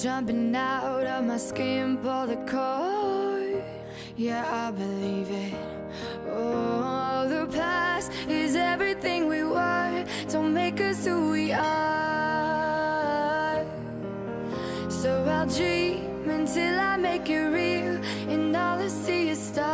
jumping out of my skin, pull the cord. Yeah, I believe it. Oh, the past is everything we were. Don't make us who we are. So I'll dream until I make it real, and all I see is stars.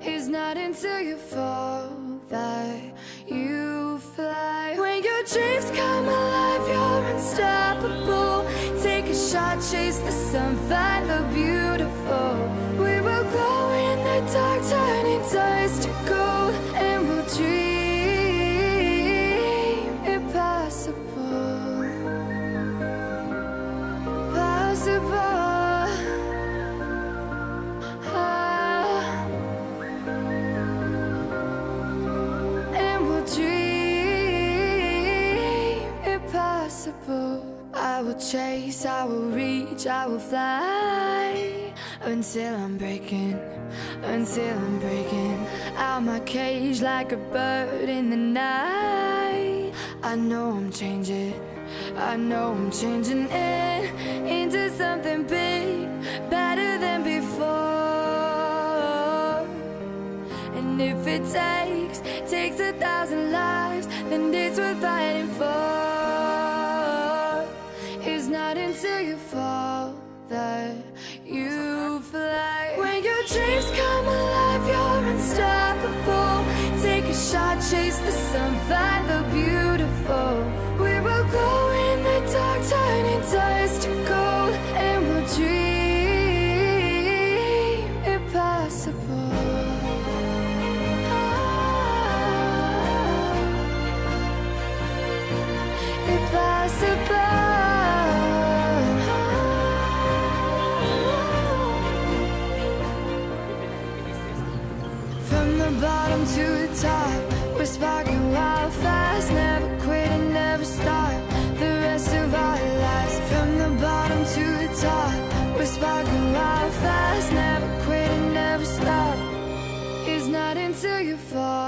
It's not until you fall that you fly. When your dreams come alive, you're unstoppable. Take a shot, chase the sun, find the beautiful. We will glow in the dark, turning dust to gold, and we'll dream impossible. Possible. And we'll dream impossible. I will chase, I will reach, I will fly until I'm breaking out my cage like a bird in the night. I know I'm changing into something big, better than before. And if it takes 1,000 lives, then it's worth fighting for. It's not until you fall that you fly. When your dreams come alive, you're unstoppable. Take a shot, chase the sun, find the beautiful. We will go in the dark, turning dust to gold, and we'll dream impossible. Impossible. From the bottom to the top, we're sparking wild fast. Never quit and never stop the rest of our lives. From the bottom to the top, we're sparking wild fast. Never quit and never stop. It's not until you fall